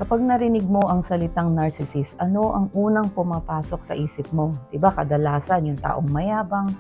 Kapag narinig mo ang salitang narcissist, ano ang unang pumapasok sa isip mo? Diba kadalasan yung taong mayabang,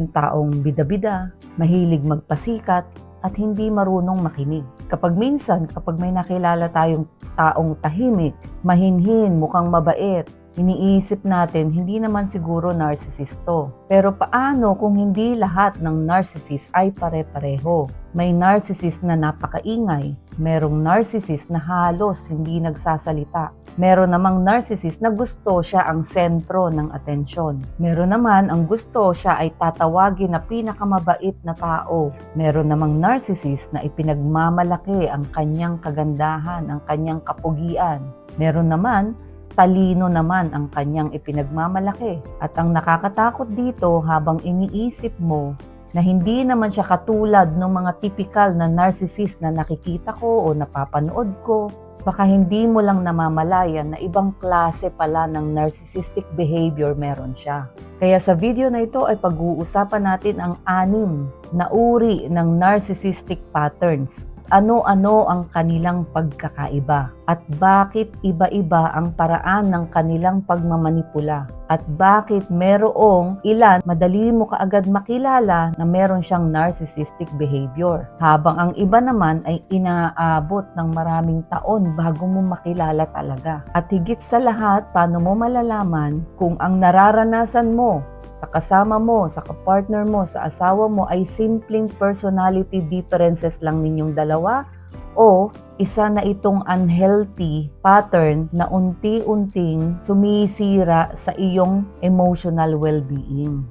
yung taong bida-bida, mahilig magpasikat, at hindi marunong makinig. Kapag may nakilala tayong taong tahimik, mahinhin, mukhang mabait, iniisip natin, hindi naman siguro narcissist to. Pero paano kung hindi lahat ng narcissist ay pare-pareho? May narcissist na napakaingay, merong narcissist na halos hindi nagsasalita. Meron namang narcissist na gusto siya ang sentro ng atensyon. Meron naman ang gusto siya ay tatawagin na pinakamabait na tao. Meron namang narcissist na ipinagmamalaki ang kanyang kagandahan, ang kanyang kapugian. Meron naman talino naman ang kanyang ipinagmamalaki. At ang nakakatakot dito habang iniisip mo na hindi naman siya katulad ng mga typical na narcissist na nakikita ko o napapanood ko, baka hindi mo lang namamalayan na ibang klase pala ng narcissistic behavior meron siya. Kaya sa video na ito ay pag-uusapan natin ang 6 na uri ng narcissistic patterns. Ano-ano ang kanilang pagkakaiba at bakit iba-iba ang paraan ng kanilang pagmamanipula at bakit merong ilan madali mo kaagad makilala na meron siyang narcissistic behavior habang ang iba naman ay inaabot ng maraming taon bago mo makilala talaga. At higit sa lahat, paano mo malalaman kung ang nararanasan mo sa kasama mo, sa kapartner mo, sa asawa mo ay simpleng personality differences lang ninyong dalawa o isa na itong unhealthy pattern na unti-unting sumisira sa iyong emotional well-being.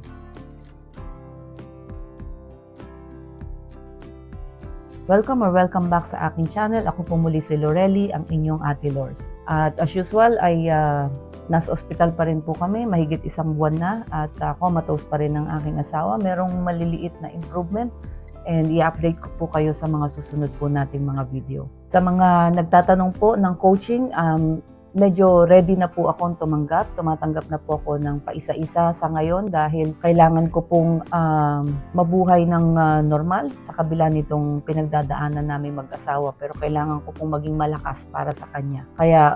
Welcome back sa aking channel. Ako po muli si Lorelly, ang inyong Ate Lors. At as usual ay nasa ospital pa rin po kami, mahigit 1 buwan na at comatose pa rin ng aking asawa. Merong maliliit na improvement and i-update ko po kayo sa mga susunod po nating mga video. Sa mga nagtatanong po ng coaching, medyo ready na po akong tumatanggap na po ako ng paisa-isa sa ngayon dahil kailangan ko pong mabuhay ng normal sa kabila nitong pinagdadaanan namin mag-asawa, pero kailangan ko pong maging malakas para sa kanya. Kaya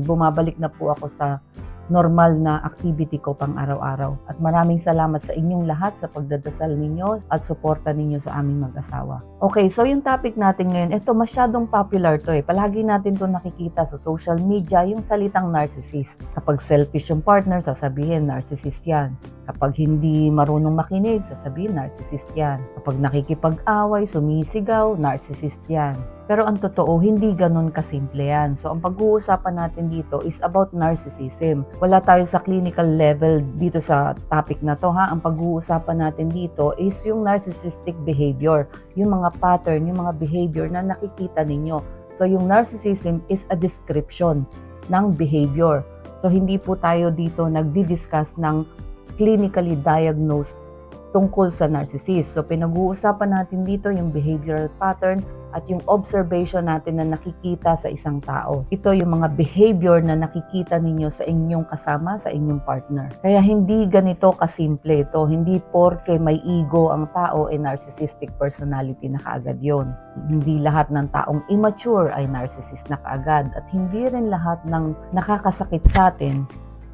bumabalik na po ako sa normal na activity ko pang araw-araw. At maraming salamat sa inyong lahat sa pagdadasal ninyo at suporta ninyo sa aming mag-asawa. Okay, so yung topic natin ngayon, ito masyadong popular to Palagi natin to nakikita sa social media, yung salitang narcissist. Kapag selfish yung partner, sasabihin narcissist yan. Kapag hindi marunong makinig, sasabihin narcissist yan. Kapag nakikipag-away, sumisigaw, narcissist yan. Pero ang totoo, hindi ganun kasimple yan. So ang pag-uusapan natin dito is about narcissism. Wala tayo sa clinical level dito sa topic na to Ang pag-uusapan natin dito is yung narcissistic behavior. Yung mga pattern, yung mga behavior na nakikita ninyo. So yung narcissism is a description ng behavior. So hindi po tayo dito nagdi-discuss ng clinically diagnosed tungkol sa narcissist. So pinag-uusapan natin dito yung behavioral pattern at yung observation natin na nakikita sa isang tao. Ito yung mga behavior na nakikita ninyo sa inyong kasama, sa inyong partner. Kaya hindi ganito kasimple ito. Hindi porke may ego ang tao ay narcissistic personality na kaagad yon. Hindi lahat ng taong immature ay narcissist na kaagad at hindi rin lahat ng nakakasakit sa atin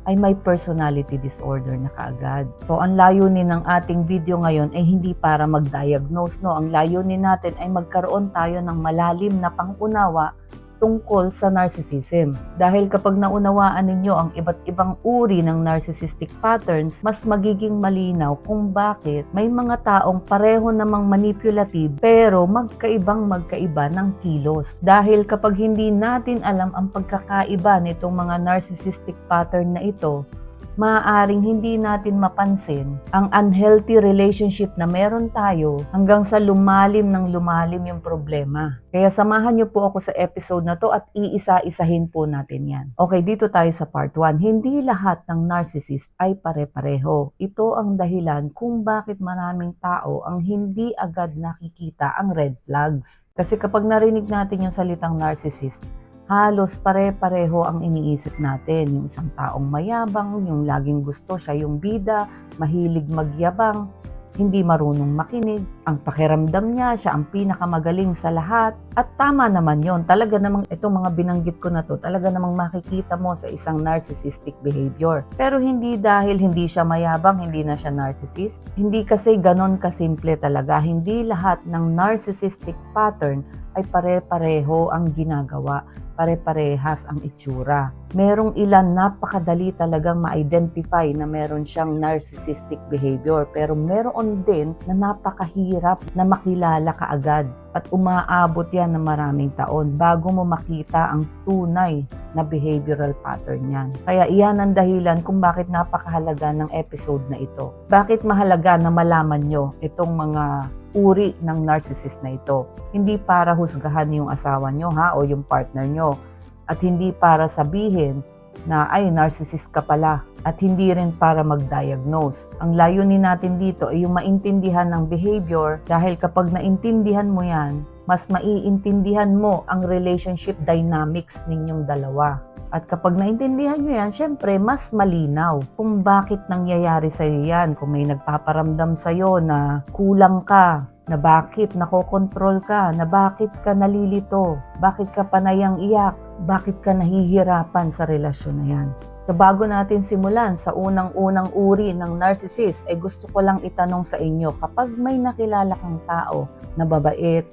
ay may personality disorder na kaagad. So, ang layunin ng ating video ngayon ay hindi para mag-diagnose, Ang layunin natin ay magkaroon tayo ng malalim na pangunawa tungkol sa narcissism. Dahil kapag naunawaan ninyo ang iba't ibang uri ng narcissistic patterns, mas magiging malinaw kung bakit may mga taong pareho namang manipulative pero magkaiba ng kilos. Dahil kapag hindi natin alam ang pagkakaiba nitong mga narcissistic pattern na ito, maaaring hindi natin mapansin ang unhealthy relationship na meron tayo hanggang sa lumalim yung problema. Kaya samahan niyo po ako sa episode na to at iisa-isahin po natin yan. Okay, dito tayo sa part 1. Hindi lahat ng narcissist ay pare-pareho. Ito ang dahilan kung bakit maraming tao ang hindi agad nakikita ang red flags. Kasi kapag narinig natin yung salitang narcissist, halos pare-pareho ang iniisip natin. Yung isang taong mayabang, yung laging gusto siya yung bida, mahilig magyabang. hindi marunong makinig, ang pakiramdam niya, siya ang pinakamagaling sa lahat. At tama naman yon. Talaga namang itong mga binanggit ko na to, talaga namang makikita mo sa isang narcissistic behavior. Pero hindi dahil hindi siya mayabang, hindi na siya narcissist. Hindi kasi ganon kasimple talaga. Hindi lahat ng narcissistic pattern ay pare-pareho ang ginagawa, pare-parehas ang itsura. Merong ilan napakadali talagang ma-identify na meron siyang narcissistic behavior, pero meron din na napakahirap na makilala kaagad at umaabot yan ng maraming taon bago mo makita ang tunay na behavioral pattern yan. Kaya iyan ang dahilan kung bakit napakahalaga ng episode na ito. Bakit mahalaga na malaman nyo itong mga uri ng narcissist na ito. Hindi para husgahan yung asawa nyo o yung partner nyo. At hindi para sabihin na ay narcissist ka pala. At hindi rin para mag-diagnose. Ang layunin natin dito ay yung maintindihan ng behavior dahil kapag naintindihan mo yan, mas maiintindihan mo ang relationship dynamics ninyong dalawa. At kapag naintindihan nyo yan, syempre, mas malinaw kung bakit nangyayari sa'yo yan. Kung may nagpaparamdam sa'yo na kulang ka, na bakit nakokontrol ka, na bakit ka nalilito, bakit ka panayang iyak, bakit ka nahihirapan sa relasyon na yan. So bago natin simulan sa unang-unang uri ng narcissist, ay gusto ko lang itanong sa inyo, kapag may nakilala kang tao na babait,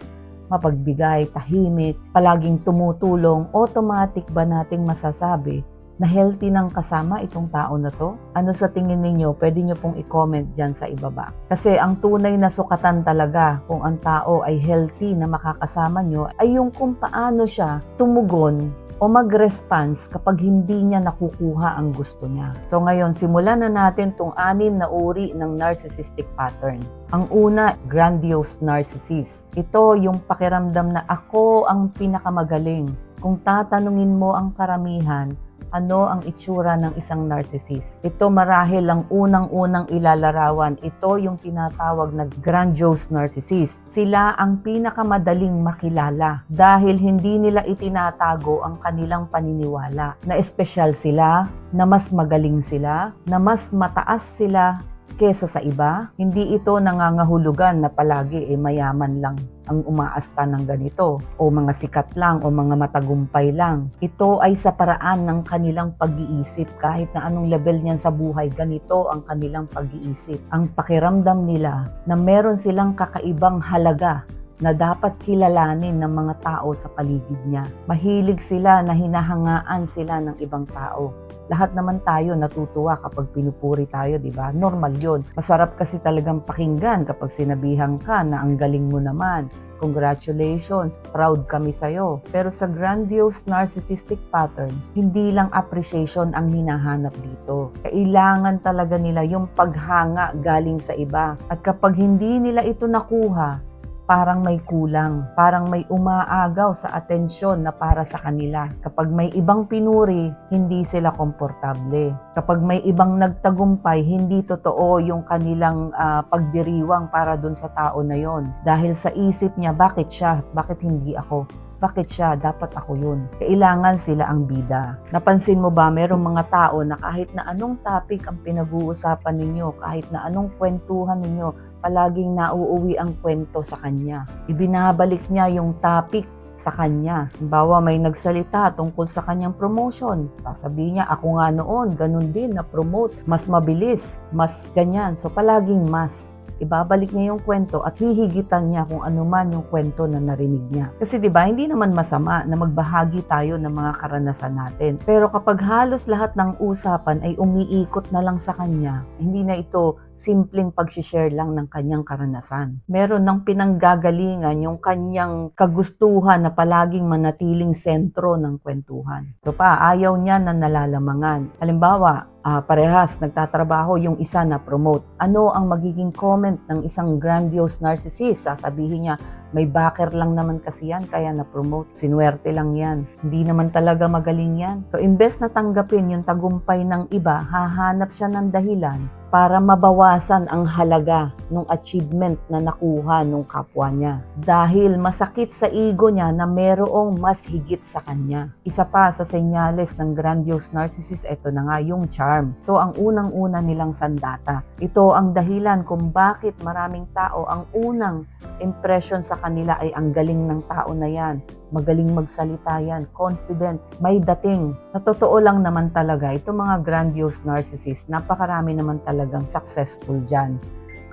mapagbigay, tahimik, palaging tumutulong, automatic ba nating masasabi na healthy ng kasama itong tao na to? Ano sa tingin ninyo? Pwede nyo pong i-comment dyan sa ibaba. Kasi ang tunay na sukatan talaga kung ang tao ay healthy na makakasama nyo ay yung kung paano siya tumugon o mag-response kapag hindi niya nakukuha ang gusto niya. So ngayon, simulan na natin itong 6 na uri ng narcissistic patterns. Ang una, grandiose narcissist. Ito yung pakiramdam na ako ang pinakamagaling. Kung tatanungin mo ang karamihan, ano ang itsura ng isang narcissist? Ito marahil ang unang-unang ilalarawan. Ito yung tinatawag na grandiose narcissist. Sila ang pinakamadaling makilala dahil hindi nila itinatago ang kanilang paniniwala na espesyal sila, na mas magaling sila, na mas mataas sila kesa sa iba. Hindi ito nangangahulugan na palagi mayaman lang ang umaasta ng ganito o mga sikat lang o mga matagumpay lang. Ito ay sa paraan ng kanilang pag-iisip. Kahit na anong level niyan sa buhay, ganito ang kanilang pag-iisip. Ang pakiramdam nila na meron silang kakaibang halaga na dapat kilalanin ng mga tao sa paligid niya. Mahilig sila na hinahangaan sila ng ibang tao. Lahat naman tayo natutuwa kapag pinupuri tayo, di ba? Normal yun. Masarap kasi talagang pakinggan kapag sinabihan ka na ang galing mo naman. Congratulations, proud kami sa'yo. Pero sa grandiose narcissistic pattern, hindi lang appreciation ang hinahanap dito. Kailangan talaga nila yung paghanga galing sa iba. At kapag hindi nila ito nakuha, parang may kulang, parang may umaagaw sa atensyon na para sa kanila. Kapag may ibang pinuri, hindi sila komportable. Kapag may ibang nagtagumpay, hindi totoo yung kanilang pagdiriwang para dun sa tao na yon. Dahil sa isip niya, bakit siya? Bakit hindi ako? Bakit siya? Dapat ako yun. Kailangan sila ang bida. Napansin mo ba, merong mga tao na kahit na anong topic ang pinag-uusapan ninyo, kahit na anong kwentuhan ninyo, palaging nauuwi ang kwento sa kanya. Ibinabalik niya yung topic sa kanya. Halimbawa, may nagsalita tungkol sa kanyang promotion. Sasabihin niya, ako nga noon, ganun din, na-promote. Mas mabilis, mas ganyan. So, palaging mas. Ibabalik niya yung kwento at hihigitan niya kung ano man yung kwento na narinig niya. Kasi 'di ba, hindi naman masama na magbahagi tayo ng mga karanasan natin. Pero kapag halos lahat ng usapan ay umiikot na lang sa kanya, hindi na ito simpleng pag-share lang ng kanyang karanasan. Meron ng pinanggagalingan yung kanyang kagustuhan na palaging manatiling sentro ng kwentuhan. Ito pa, ayaw niya na nalalamangan. Halimbawa, parehas nagtatrabaho, yung isa na promote. Ano ang magiging comment ng isang grandiose narcissist? Sasabihin niya, may backer lang naman kasi yan, kaya na-promote. Sinuwerte lang yan. Hindi naman talaga magaling yan. So, imbes na tanggapin yung tagumpay ng iba, hahanap siya ng dahilan para mabawasan ang halaga ng achievement na nakuha ng kapwa niya. Dahil masakit sa ego niya na merong mas higit sa kanya. Isa pa sa senyales ng grandiose narcissist, ito na nga yung charm. Ito ang unang-una nilang sandata. Ito ang dahilan kung bakit maraming tao ang unang impression sa kanila ay ang galing ng tao na yan. Magaling magsalita yan, confident, may dating. Sa totoo lang naman talaga, itong mga grandiose narcissist, napakarami naman talagang successful dyan.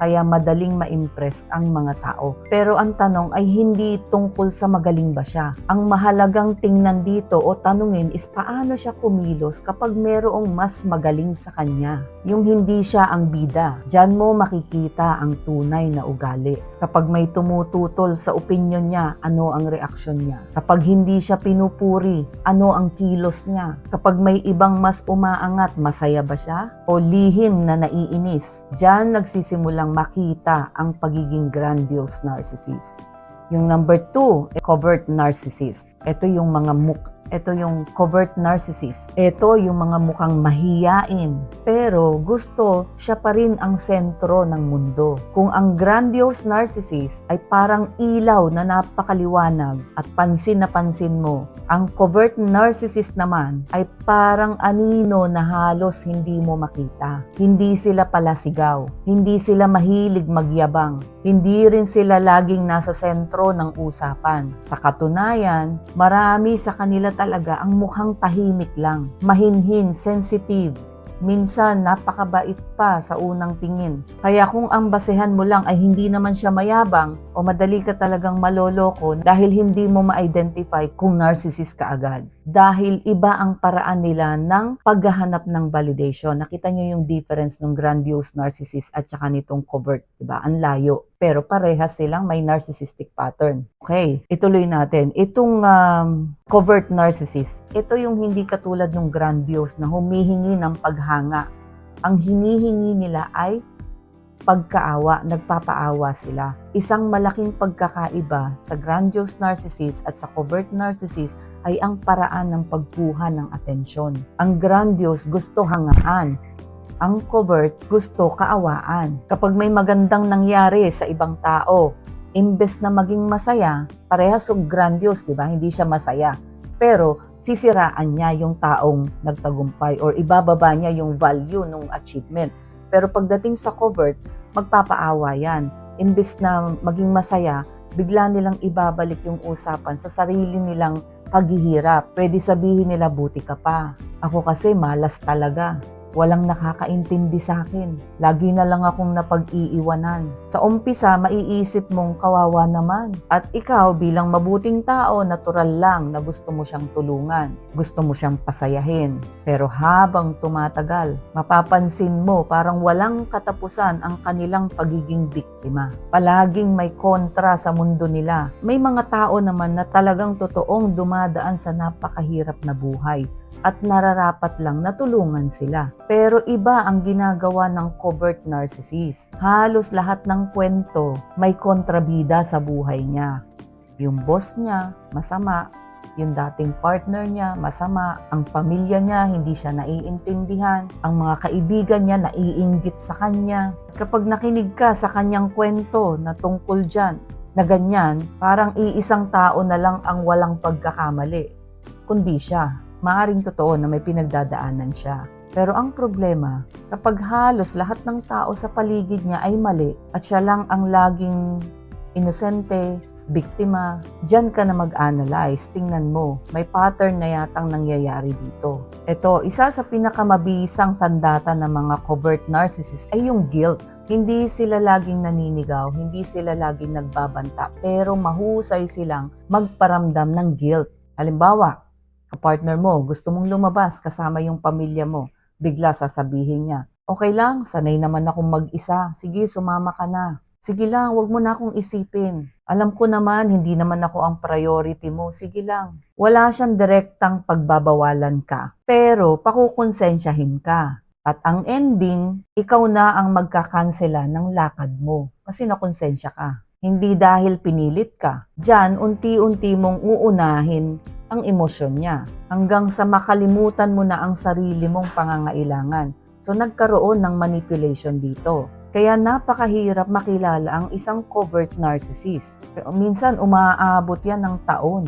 Kaya madaling ma-impress ang mga tao. Pero ang tanong ay hindi tungkol sa magaling ba siya. Ang mahalagang tingnan dito o tanungin is paano siya kumilos kapag merong mas magaling sa kanya. Yung hindi siya ang bida. Diyan mo makikita ang tunay na ugali. Kapag may tumututol sa opinyon niya, ano ang reaksyon niya? Kapag hindi siya pinupuri, ano ang kilos niya? Kapag may ibang mas umaangat, masaya ba siya? O lihim na naiinis? Diyan nagsisimulang makita ang pagiging grandiose narcissist. Yung number 2, covert narcissist. Ito yung mga Ito yung covert narcissist. Ito yung mga mukhang mahiyain. Pero gusto siya pa rin ang sentro ng mundo. Kung ang grandiose narcissist ay parang ilaw na napakaliwanag at pansin na pansin mo, ang covert narcissist naman ay parang anino na halos hindi mo makita. Hindi sila palasigaw. Hindi sila mahilig magyabang. Hindi rin sila laging nasa sentro ng usapan. Sa katunayan, marami sa kanila talaga ang mukhang tahimik lang, mahinhin, sensitive, minsan napakabait pa sa unang tingin. Kaya kung ang basehan mo lang ay hindi naman siya mayabang o madali ka talagang maloloko dahil hindi mo ma-identify kung narcissist ka agad. Dahil iba ang paraan nila ng paghahanap ng validation. Nakita niyo yung difference ng grandiose narcissist at saka nitong covert, diba? Ang layo. Pero parehas silang may narcissistic pattern. Okay, ituloy natin. Itong covert narcissist, ito yung hindi katulad ng grandiose na humihingi ng paghanga. Ang hinihingi nila ay pagkaawa, nagpapaawa sila. Isang malaking pagkakaiba sa grandiose narcissist at sa covert narcissist ay ang paraan ng pagkuha ng atensyon. Ang grandiose gusto hangaan. Ang covert gusto kaawaan. Kapag may magandang nangyari sa ibang tao, imbes na maging masaya, parehas yung grandiose, di ba? Hindi siya masaya. Pero sisiraan niya yung taong nagtagumpay or ibababa niya yung value ng achievement. Pero pagdating sa covert, magpapaawa yan. Imbes na maging masaya, bigla nilang ibabalik yung usapan sa sarili nilang paghihirap. Pwede sabihin nila, buti ka pa. Ako kasi malas talaga. Walang nakakaintindi sa akin. Lagi na lang akong napag-iiwanan. Sa umpisa, maiisip mong kawawa naman. At ikaw bilang mabuting tao, natural lang na gusto mo siyang tulungan. Gusto mo siyang pasayahin. Pero habang tumatagal, mapapansin mo parang walang katapusan ang kanilang pagiging biktima. Palaging may kontra sa mundo nila. May mga tao naman na talagang totoong dumadaan sa napakahirap na buhay at nararapat lang na tulungan sila. Pero iba ang ginagawa ng covert narcissist. Halos lahat ng kwento may kontrabida sa buhay niya. Yung boss niya, masama. Yung dating partner niya, masama. Ang pamilya niya, hindi siya naiintindihan. Ang mga kaibigan niya, naiinggit sa kanya. Kapag nakinig ka sa kanyang kwento na tungkol dyan, na ganyan, parang iisang tao na lang ang walang pagkakamali, kundi siya. Maaring totoo na may pinagdadaanan siya. Pero ang problema, kapag halos lahat ng tao sa paligid niya ay mali at siya lang ang laging inosente, biktima, diyan ka na mag-analyze, tingnan mo, may pattern na yatang nangyayari dito. Ito, isa sa pinakamabisang sandata ng mga covert narcissists ay yung guilt. Hindi sila laging naninigaw, hindi sila laging nagbabanta, pero mahusay silang magparamdam ng guilt. Halimbawa, kapartner mo, gusto mong lumabas kasama yung pamilya mo, bigla sasabihin niya, okay lang, sanay naman akong mag-isa, sige sumama ka na. Sige lang, wag mo na akong isipin. Alam ko naman, hindi naman ako ang priority mo, sige lang. Wala siyang direktang pagbabawalan ka, pero pakukonsensyahin ka. At ang ending, ikaw na ang magkakansela ng lakad mo kasi nakonsensya ka. Hindi dahil pinilit ka. Diyan, unti-unti mong uunahin ang emosyon niya hanggang sa makalimutan mo na ang sarili mong pangangailangan So nagkaroon ng manipulation dito. Kaya napakahirap makilala ang isang covert narcissist. Minsan umaabot yan ng taon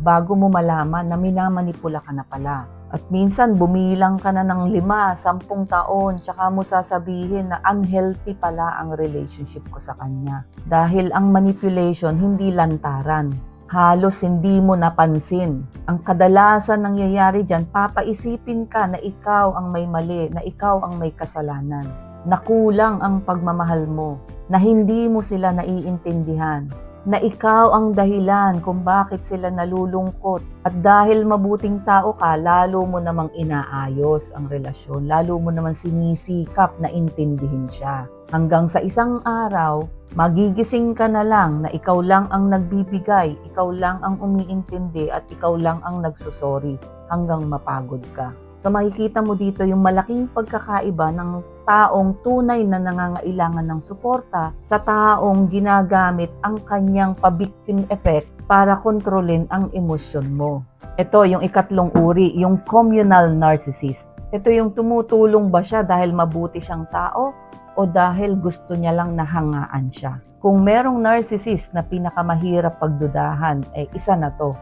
bago mo malaman na minamanipula ka na pala. At minsan bumilang ka na ng 5, 10 taon, tsaka mo sasabihin na unhealthy pala ang relationship ko sa kanya. Dahil ang manipulation hindi lantaran. Halos hindi mo napansin. Ang kadalasan nangyayari dyan, papaisipin ka na ikaw ang may mali, na ikaw ang may kasalanan. Na kulang ang pagmamahal mo, na hindi mo sila naiintindihan, na ikaw ang dahilan kung bakit sila nalulungkot. At dahil mabuting tao ka, lalo mo namang inaayos ang relasyon, lalo mo naman sinisikap na intindihin siya. Hanggang sa isang araw, magigising ka na lang na ikaw lang ang nagbibigay, ikaw lang ang umiintindi at ikaw lang ang nagsusorry hanggang mapagod ka. So makikita mo dito yung malaking pagkakaiba ng taong tunay na nangangailangan ng suporta sa taong ginagamit ang kanyang pa-victim effect para kontrolin ang emosyon mo. Ito yung ikatlong uri, yung communal narcissist. Ito yung tumutulong ba siya dahil mabuti siyang tao o dahil gusto niya lang nahangaan siya. Kung merong narcissist na pinakamahirap pagdudahan, isa na to.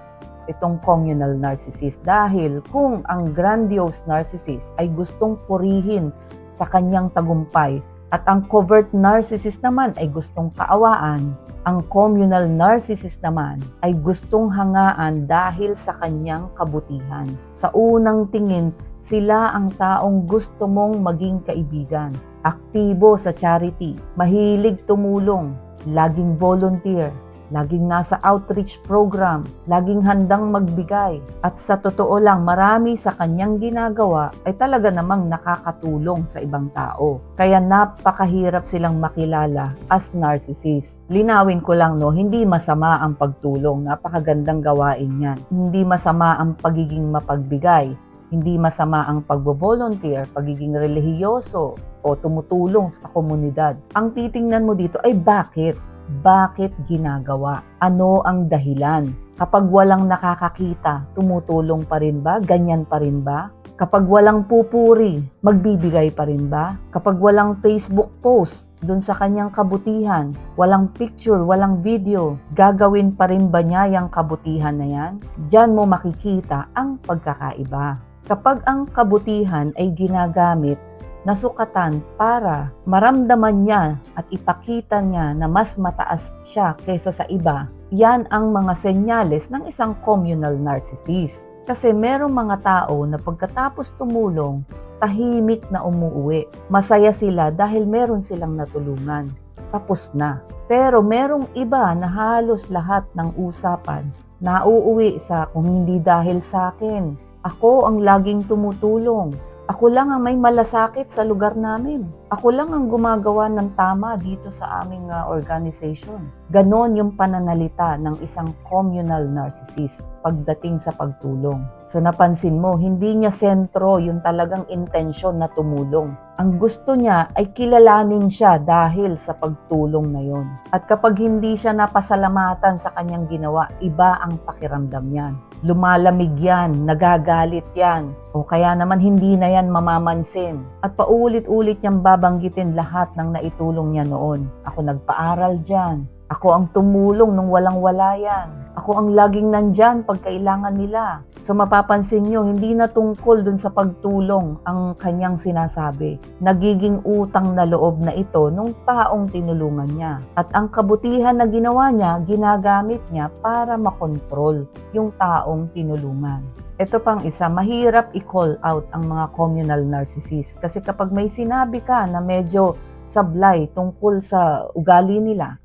Itong communal narcissist. Dahil kung ang grandiose narcissist ay gustong purihin sa kanyang tagumpay at ang covert narcissist naman ay gustong kaawaan, ang communal narcissist naman ay gustong hangaan dahil sa kanyang kabutihan. Sa unang tingin, sila ang taong gusto mong maging kaibigan. Aktibo sa charity, mahilig tumulong, laging volunteer, laging nasa outreach program, laging handang magbigay. At sa totoo lang, marami sa kanyang ginagawa ay talaga namang nakakatulong sa ibang tao. Kaya napakahirap silang makilala as narcissist. Linawin ko lang, hindi masama ang pagtulong. Napakagandang gawain yan. Hindi masama ang pagiging mapagbigay. Hindi masama ang pagbo-volunteer, pagiging relihiyoso o tumutulong sa komunidad. Ang titingnan mo dito ay bakit? Bakit ginagawa? Ano ang dahilan? Kapag walang nakakakita, tumutulong pa rin ba? Ganyan pa rin ba? Kapag walang pupuri, magbibigay pa rin ba? Kapag walang Facebook post dun sa kanyang kabutihan, walang picture, walang video, gagawin pa rin ba niya yung kabutihan na yan? Diyan mo makikita ang pagkakaiba. Kapag ang kabutihan ay ginagamit na sukatan para maramdaman niya at ipakita niya na mas mataas siya kaysa sa iba, yan ang mga senyales ng isang communal narcissist. Kasi merong mga tao na pagkatapos tumulong, tahimik na umuuwi. Masaya sila dahil meron silang natulungan. Tapos na. Pero merong iba na halos lahat ng usapan nauuwi sa kung hindi dahil sa akin. Ako ang laging tumutulong. Ako lang ang may malasakit sa lugar namin. Ako lang ang gumagawa ng tama dito sa aming organization. Ganon yung pananalita ng isang communal narcissist pagdating sa pagtulong. So napansin mo, hindi niya sentro yung talagang intensyon na tumulong. Ang gusto niya ay kilalanin siya dahil sa pagtulong na yon. At kapag hindi siya napasalamatan sa kanyang ginawa, iba ang pakiramdam niyan. Lumalamig yan, nagagalit yan, o kaya naman hindi na yan mamamansin. At paulit-ulit niyang babanggitin lahat ng naitulong niya noon. Ako nagpaaral dyan. Ako ang tumulong nung walang-wala yan. Ako ang laging nandyan pag kailangan nila. So mapapansin nyo, hindi na tungkol dun sa pagtulong ang kanyang sinasabi. Nagiging utang na loob na ito nung taong tinulungan niya. At ang kabutihan na ginawa niya, ginagamit niya para makontrol yung taong tinulungan. Ito pang isa, mahirap i-call out ang mga communal narcissist. Kasi kapag may sinabi ka na medyo sablay tungkol sa ugali nila,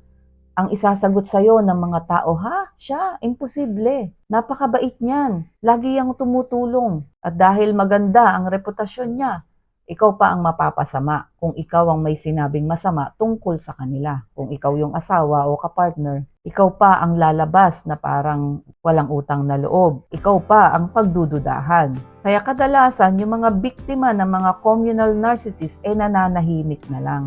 ang isasagot sa'yo ng mga tao, siya, imposible. Napakabait niyan. Lagi yang tumutulong. At dahil maganda ang reputasyon niya, ikaw pa ang mapapasama kung ikaw ang may sinabing masama tungkol sa kanila. Kung ikaw yung asawa o kapartner, ikaw pa ang lalabas na parang walang utang na loob. Ikaw pa ang pagdududahan. Kaya kadalasan, yung mga biktima ng mga communal narcissist nananahimik na lang.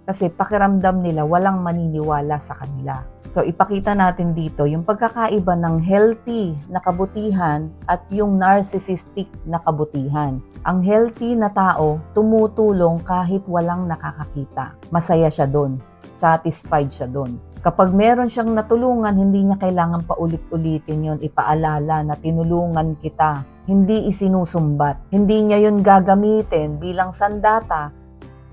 Kasi pakiramdam nila walang maniniwala sa kanila. So ipakita natin dito yung pagkakaiba ng healthy na kabutihan at yung narcissistic na kabutihan. Ang healthy na tao, tumutulong kahit walang nakakakita. Masaya siya doon. Satisfied siya doon. Kapag meron siyang natulungan, hindi niya kailangan paulit-ulitin yon, ipaalala na tinulungan kita. Hindi isinusumbat. Hindi niya yon gagamitin bilang sandata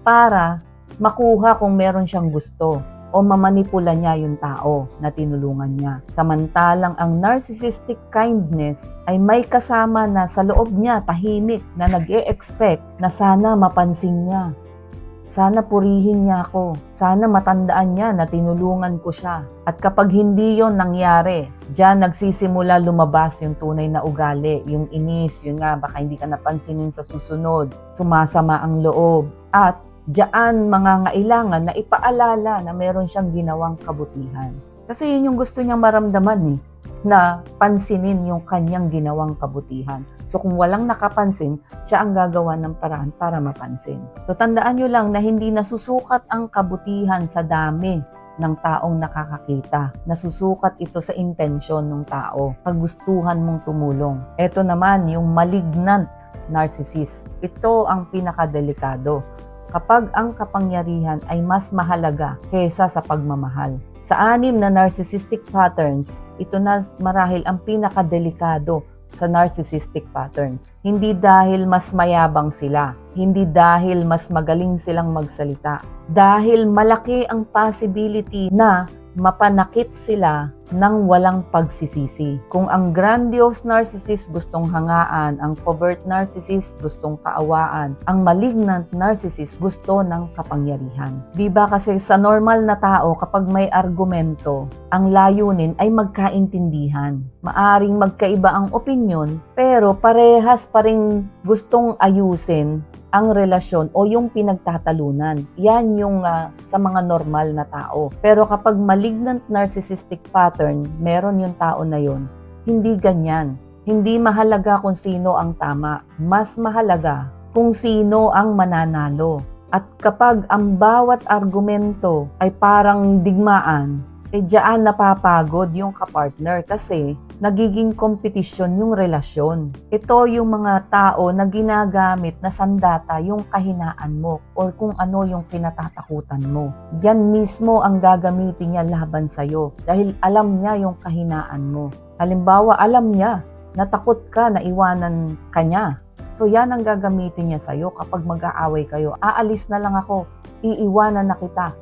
para makuha kung meron siyang gusto o mamanipula niya yung tao na tinulungan niya. Samantalang ang narcissistic kindness ay may kasama na sa loob niya tahimik na nag-e-expect na sana mapansin niya. Sana purihin niya ako. Sana matandaan niya na tinulungan ko siya. At kapag hindi yon nangyari, diyan nagsisimula lumabas yung tunay na ugali, yung inis, yun nga, baka hindi ka napansinin sa susunod, sumasama ang loob. At diyan mangangailangan na ipaalala na meron siyang ginawang kabutihan. Kasi yun yung gusto niyang maramdaman na pansinin yung kanyang ginawang kabutihan. So kung walang nakapansin, siya ang gagawa ng paraan para mapansin. So tandaan nyo lang na hindi nasusukat ang kabutihan sa dami ng taong nakakakita. Nasusukat ito sa intensyon ng tao, kagustuhan mong tumulong. Ito naman yung malignant narcissist. Ito ang pinakadelikado. Kapag ang kapangyarihan ay mas mahalaga kaysa sa pagmamahal. Sa 6 na narcissistic patterns, ito na marahil ang pinakadelikado sa narcissistic patterns. Hindi dahil mas mayabang sila, hindi dahil mas magaling silang magsalita, dahil malaki ang possibility na mapanakit sila ng walang pagsisisi. Kung ang grandiose narcissist gustong hangaan, ang covert narcissist gustong kaawaan, ang malignant narcissist gusto ng kapangyarihan. Diba kasi sa normal na tao, kapag may argumento, ang layunin ay magkaintindihan. Maaring magkaiba ang opinyon, pero parehas pa rin gustong ayusin ang relasyon o yung pinagtatalunan. Yan yung sa mga normal na tao. Pero kapag malignant narcissistic pattern, meron yung tao na yon. Hindi ganyan. Hindi mahalaga kung sino ang tama. Mas mahalaga kung sino ang mananalo. At kapag ang bawat argumento ay parang digmaan, diyan napapagod yung kapartner kasi nagiging kompetisyon yung relasyon. Ito yung mga tao na ginagamit na sandata yung kahinaan mo or kung ano yung kinatatakutan mo. Yan mismo ang gagamitin niya laban sa'yo dahil alam niya yung kahinaan mo. Halimbawa, alam niya na takot ka na iwanan ka niya. So yan ang gagamitin niya sa'yo kapag mag-aaway kayo. Aalis na lang ako, iiwanan na kita.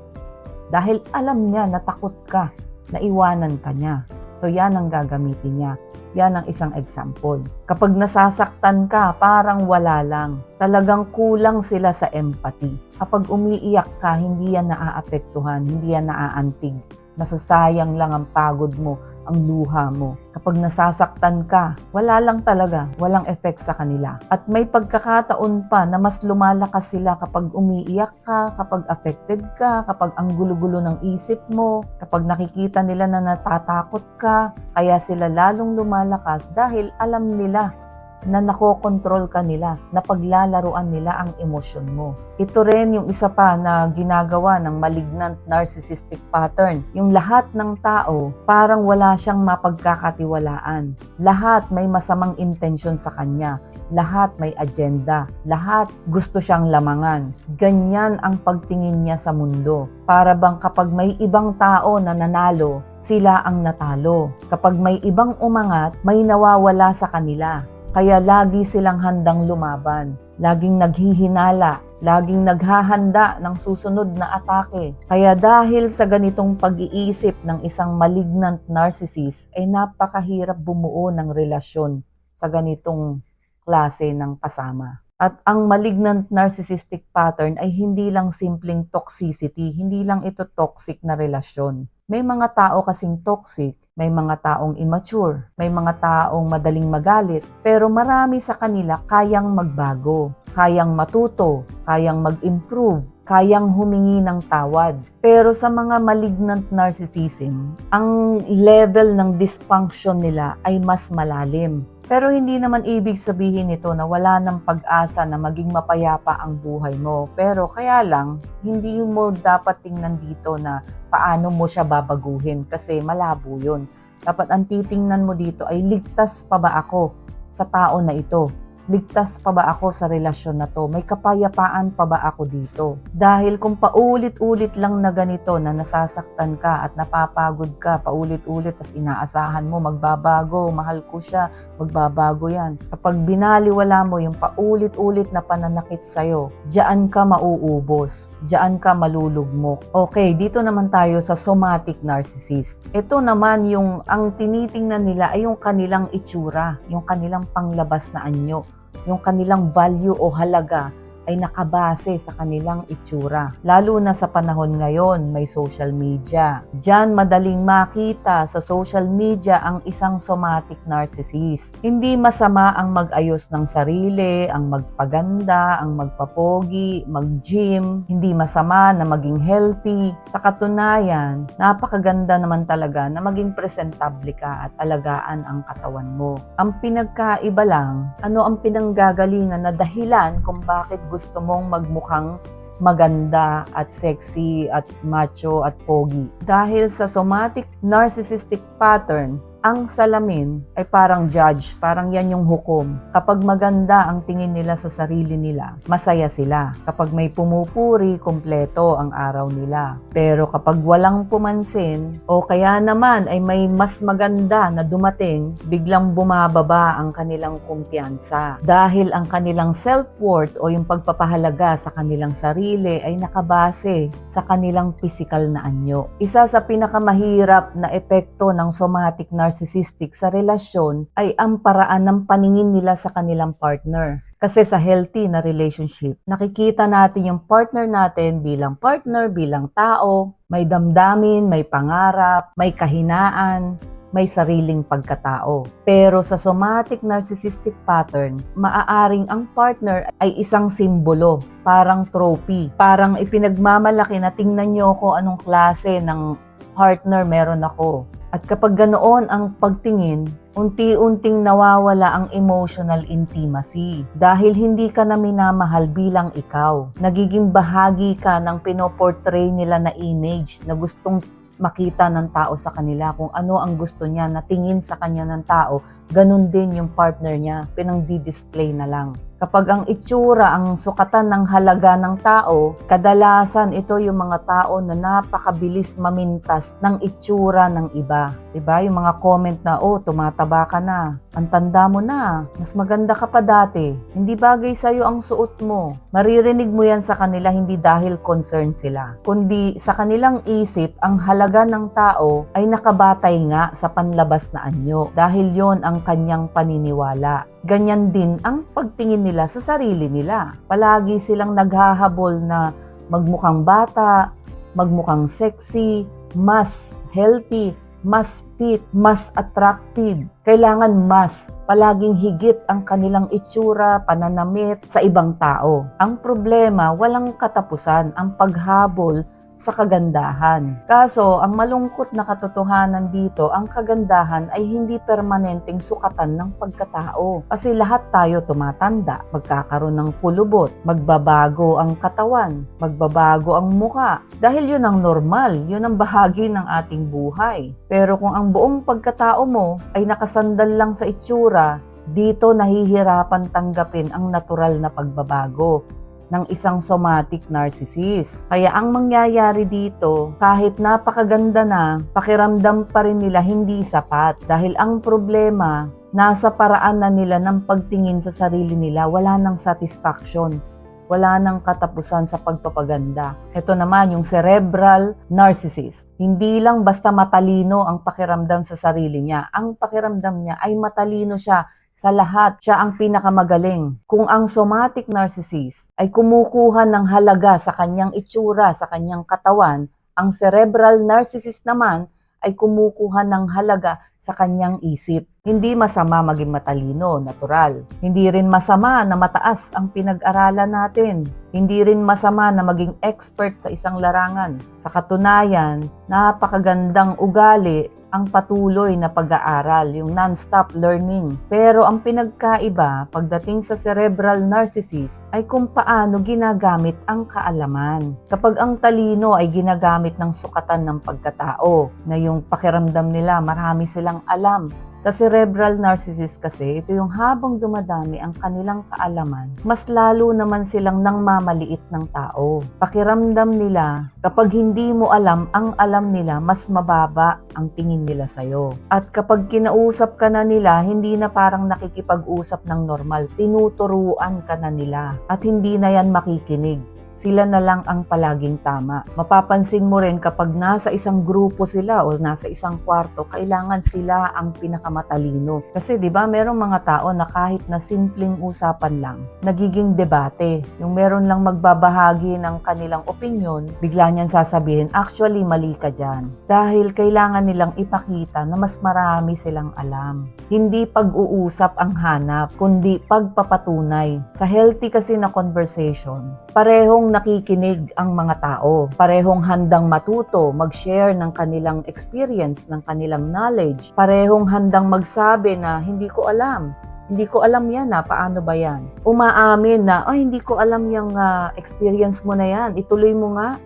Dahil alam niya na takot ka na iwanan ka niya. So yan ang gagamitin niya. Yan ang isang example. Kapag nasasaktan ka, parang wala lang. Talagang kulang sila sa empathy. Kapag umiiyak ka, hindi yan naaapektuhan, hindi yan naaantig. Masasayang lang ang pagod mo, ang luha mo. Kapag nasasaktan ka, wala lang talaga, walang effect sa kanila. At may pagkakataon pa na mas lumalakas sila kapag umiiyak ka, kapag affected ka, kapag ang gulo-gulo ng isip mo, kapag nakikita nila na natatakot ka, kaya sila lalong lumalakas dahil alam nila na nakokontrol ka nila, na paglalaruan nila ang emosyon mo. Ito rin yung isa pa na ginagawa ng malignant narcissistic pattern. Yung lahat ng tao, parang wala siyang mapagkakatiwalaan. Lahat may masamang intensyon sa kanya. Lahat may agenda. Lahat gusto siyang lamangan. Ganyan ang pagtingin niya sa mundo. Para bang kapag may ibang tao na nanalo, sila ang natalo. Kapag may ibang umangat, may nawawala sa kanila. Kaya lagi silang handang lumaban, laging naghihinala, laging naghahanda ng susunod na atake. Kaya dahil sa ganitong pag-iisip ng isang malignant narcissist, ay napakahirap bumuo ng relasyon sa ganitong klase ng kasama. At ang malignant narcissistic pattern ay hindi lang simpleng toxicity, hindi lang ito toxic na relasyon. May mga tao kasing toxic, may mga taong immature, may mga taong madaling magalit, pero marami sa kanila kayang magbago, kayang matuto, kayang mag-improve, kayang humingi ng tawad. Pero sa mga malignant narcissism, ang level ng dysfunction nila ay mas malalim. Pero hindi naman ibig sabihin nito na wala ng pag-asa na maging mapayapa ang buhay mo. Pero kaya lang, hindi mo dapat tingnan dito na paano mo siya babaguhin kasi malabo yun. Dapat ang titingnan mo dito ay ligtas pa ba ako sa tao na ito? Ligtas pa ba ako sa relasyon na to? May kapayapaan pa ba ako dito? Dahil kung paulit-ulit lang na ganito na nasasaktan ka at napapagod ka, paulit-ulit, tas inaasahan mo, magbabago, mahal ko siya, magbabago yan. Kapag binaliwala mo yung paulit-ulit na pananakit sa'yo, diyan ka mauubos, diyan ka malulugmok. Okay, dito naman tayo sa somatic narcissist. Ito naman yung ang tinitingnan nila ay yung kanilang itsura, yung kanilang panglabas na anyo. Yung kanilang value o halaga ay nakabase sa kanilang itsura. Lalo na sa panahon ngayon, may social media. Diyan madaling makita sa social media ang isang somatic narcissist. Hindi masama ang mag-ayos ng sarili, ang magpaganda, ang magpapogi, mag-gym. Hindi masama na maging healthy. Sa katunayan, napakaganda naman talaga na maging presentable ka at alagaan ang katawan mo. Ang pinagkaiba lang, ano ang pinanggagalingan na dahilan kung bakit gusto mong magmukhang maganda at sexy at macho at pogi. Dahil sa somatic narcissistic pattern, ang salamin ay parang judge, parang yan yung hukom. Kapag maganda ang tingin nila sa sarili nila, masaya sila. Kapag may pumupuri, kumpleto ang araw nila. Pero kapag walang pumansin, o kaya naman ay may mas maganda na dumating, biglang bumababa ang kanilang kumpiyansa. Dahil ang kanilang self-worth o yung pagpapahalaga sa kanilang sarili ay nakabase sa kanilang physical na anyo. Isa sa pinakamahirap na epekto ng somatic narcissistic sa relasyon ay ang paraan ng paningin nila sa kanilang partner. Kasi sa healthy na relationship, nakikita natin yung partner natin bilang partner, bilang tao, may damdamin, may pangarap, may kahinaan, may sariling pagkatao. Pero sa somatic narcissistic pattern, maaaring ang partner ay isang simbolo, parang trophy, parang ipinagmamalaki na tingnan nyo ko anong klase ng partner meron ako. At kapag ganoon ang pagtingin, unti-unting nawawala ang emotional intimacy dahil hindi ka na minamahal bilang ikaw. Nagiging bahagi ka ng pinoportray nila na image na gustong makita ng tao sa kanila, kung ano ang gusto niya na tingin sa kanya ng tao, ganun din yung partner niya, pinang-display na lang. Kapag ang itsura, ang sukatan ng halaga ng tao, kadalasan ito yung mga tao na napakabilis mamintas ng itsura ng iba. Diba? Yung mga comment na, oh, tumataba ka na, ang tanda mo na, mas maganda ka pa dati, hindi bagay sa'yo ang suot mo. Maririnig mo yan sa kanila hindi dahil concerned sila, kundi sa kanilang isip, ang halaga ng tao ay nakabatay nga sa panlabas na anyo dahil yon ang kanyang paniniwala. Ganyan din ang pagtingin nila sa sarili nila. Palagi silang naghahabol na magmukhang bata, magmukhang sexy, mas healthy, mas fit, mas attractive. Kailangan mas, palaging higit ang kanilang itsura, pananamit sa ibang tao. Ang problema, walang katapusan ang paghabol sa kagandahan. Kaso, ang malungkot na katotohanan dito, ang kagandahan ay hindi permanenteng sukatan ng pagkatao. Kasi lahat tayo tumatanda, magkakaroon ng pulubot, magbabago ang katawan, magbabago ang muka. Dahil yun ang normal, yun ang bahagi ng ating buhay. Pero kung ang buong pagkatao mo ay nakasandal lang sa itsura, dito nahihirapan tanggapin ang natural na pagbabago ng isang somatic narcissist. Kaya ang mangyayari dito, kahit napakaganda na, pakiramdam pa rin nila hindi sapat. Dahil ang problema, nasa paraan na nila ng pagtingin sa sarili nila, wala nang satisfaction. Wala nang katapusan sa pagpapaganda. Ito naman yung cerebral narcissist. Hindi lang basta matalino ang pakiramdam sa sarili niya. Ang pakiramdam niya ay matalino siya sa lahat. Siya ang pinakamagaling. Kung ang somatic narcissist ay kumukuha ng halaga sa kanyang itsura, sa kanyang katawan, ang cerebral narcissist naman ay kumukuha ng halaga sa kanyang isip. Hindi masama maging matalino, natural. Hindi rin masama na mataas ang pinag-aralan natin. Hindi rin masama na maging expert sa isang larangan. Sa katunayan, napakagandang ugali ang patuloy na pag-aaral, yung non-stop learning. Pero ang pinagkaiba pagdating sa cerebral narcissist ay kung paano ginagamit ang kaalaman. Kapag ang talino ay ginagamit ng sukatan ng pagkatao, na yung pakiramdam nila marami silang alam. Sa cerebral narcissist kasi, ito yung habang dumadami ang kanilang kaalaman, mas lalo naman silang nangmamaliit ng tao. Pakiramdam nila, kapag hindi mo alam ang alam nila, mas mababa ang tingin nila sa'yo. At kapag kinausap ka na nila, hindi na parang nakikipag-usap ng normal, tinuturuan ka na nila. At hindi na yan makikinig. Sila na lang ang palaging tama. Mapapansin mo rin kapag nasa isang grupo sila o nasa isang kwarto, kailangan sila ang pinakamatalino. Kasi 'di ba, merong mga tao na kahit na simpleng usapan lang, nagiging debate. Yung meron lang magbabahagi ng kanilang opinion, bigla niyan sasabihin, actually mali ka diyan. Dahil kailangan nilang ipakita na mas marami silang alam. Hindi pag-uusap ang hanap, kundi pagpapatunay. Sa healthy kasi na conversation, parehong nakikinig ang mga tao. Parehong handang matuto, mag-share ng kanilang experience, ng kanilang knowledge. Parehong handang magsabi na hindi ko alam. Hindi ko alam yan paano ba yan? Umaamin na, hindi ko alam yung experience mo na yan. Ituloy mo nga.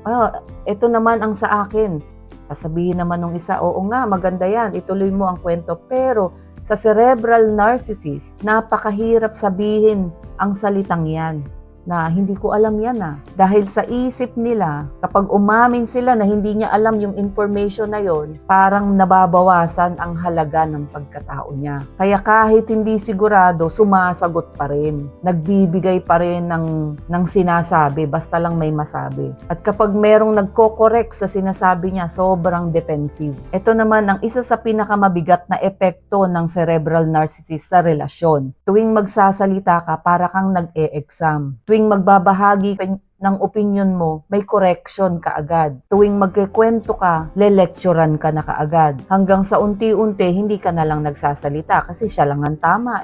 Ito naman ang sa akin. Sasabihin naman ng isa, oo nga, maganda yan. Ituloy mo ang kwento. Pero sa cerebral narcissist, napakahirap sabihin ang salitang yan. Na hindi ko alam yan Dahil sa isip nila, kapag umamin sila na hindi niya alam yung information na yon, parang nababawasan ang halaga ng pagkatao niya. Kaya kahit hindi sigurado, sumasagot pa rin. Nagbibigay pa rin ng sinasabi, basta lang may masabi. At kapag merong nagko-correct sa sinasabi niya, sobrang defensive. Ito naman ang isa sa pinakamabigat na epekto ng cerebral narcissist sa relasyon. Tuwing magsasalita ka, para kang nag-e-exam. Tuwing magbabahagi ng opinion mo, may correction ka agad. Tuwing magkikwento ka, le-lecturean ka na kaagad. Hanggang sa unti-unti, hindi ka na lang nagsasalita kasi siya lang ang tama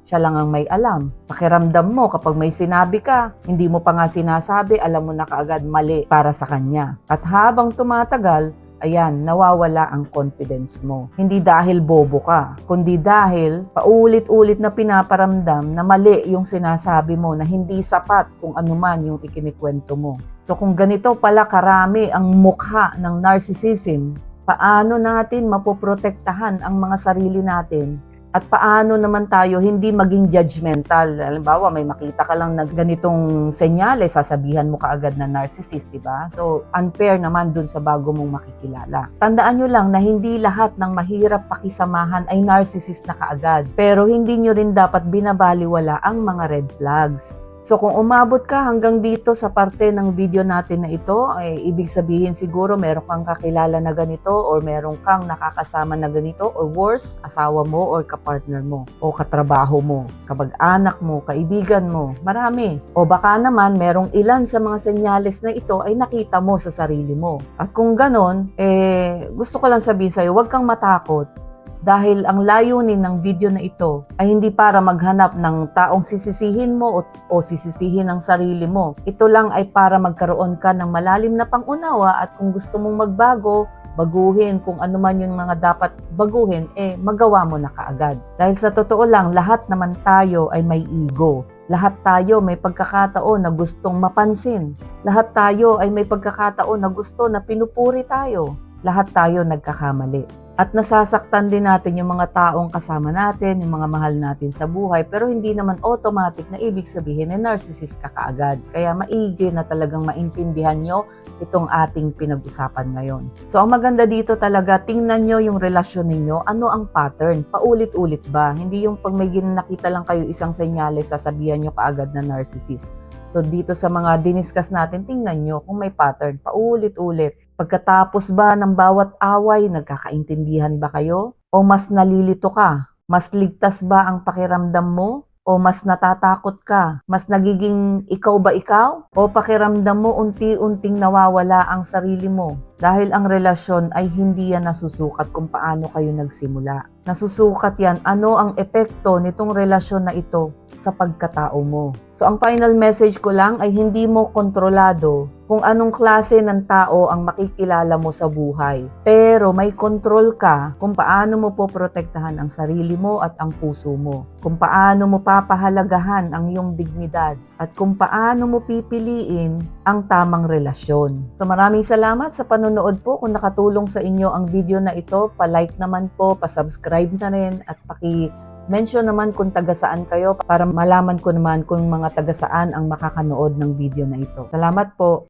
Siya lang ang may alam. Pakiramdam mo kapag may sinabi ka, hindi mo pa nga sinasabi, alam mo na kaagad mali para sa kanya. At habang tumatagal, ayan, nawawala ang confidence mo. Hindi dahil bobo ka, kundi dahil paulit-ulit na pinaparamdam na mali yung sinasabi mo, na hindi sapat kung ano man yung ikinikwento mo. So kung ganito pala karami ang mukha ng narcissism, paano natin mapoprotektahan ang mga sarili natin? At paano naman tayo hindi maging judgmental? Halimbawa, may makita ka lang na ganitong senyales, sasabihan mo kaagad na narcissist, di ba? So, unfair naman dun sa bago mong makikilala. Tandaan nyo lang na hindi lahat ng mahirap pakisamahan ay narcissist na kaagad. Pero hindi nyo rin dapat binabaliwala ang mga red flags. So kung umabot ka hanggang dito sa parte ng video natin na ito, ay ibig sabihin siguro meron kang kakilala na ganito or meron kang nakakasama na ganito or worse, asawa mo or kapartner mo o katrabaho mo, kabag-anak mo, kaibigan mo, marami. O baka naman merong ilan sa mga senyales na ito ay nakita mo sa sarili mo. At kung ganon, gusto ko lang sabihin sa'yo, huwag kang matakot. Dahil ang layunin ng video na ito ay hindi para maghanap ng taong sisisihin mo o sisisihin ang sarili mo. Ito lang ay para magkaroon ka ng malalim na pangunawa at kung gusto mong magbago, baguhin kung ano man yung mga dapat baguhin, magawa mo na kaagad. Dahil sa totoo lang, lahat naman tayo ay may ego. Lahat tayo may pagkakataon na gustong mapansin. Lahat tayo ay may pagkakataon na gusto na pinupuri tayo. Lahat tayo nagkakamali. At nasasaktan din natin yung mga taong kasama natin, yung mga mahal natin sa buhay, pero hindi naman automatic na ibig sabihin na narcissist ka kaagad. Kaya maigi na talagang maintindihan nyo itong ating pinag-usapan ngayon. So ang maganda dito talaga, tingnan nyo yung relasyon ninyo, ano ang pattern, paulit-ulit ba? Hindi yung pag may nakita lang kayo isang senyales, sasabihan nyo kaagad na narcissist. So dito sa mga diniscuss natin, tingnan nyo kung may pattern, paulit-ulit. Pagkatapos ba ng bawat away, nagkakaintindihan ba kayo? O mas nalilito ka? Mas ligtas ba ang pakiramdam mo? O mas natatakot ka? Mas nagiging ikaw ba ikaw? O pakiramdam mo unti-unting nawawala ang sarili mo? Dahil ang relasyon ay hindi yan nasusukat kung paano kayo nagsimula. Nasusukat yan ano ang epekto nitong relasyon na ito sa pagkatao mo. So ang final message ko lang ay hindi mo kontrolado kung anong klase ng tao ang makikilala mo sa buhay. Pero may control ka kung paano mo poprotektahan ang sarili mo at ang puso mo. Kung paano mo papahalagahan ang iyong dignidad at kung paano mo pipiliin ang tamang relasyon. So maraming salamat sa panonood po. Kung nakatulong sa inyo ang video na ito, pa-like naman po, pa-subscribe na rin at mention naman kung taga saan kayo para malaman ko naman kung mga taga saan ang makakanood ng video na ito. Salamat po.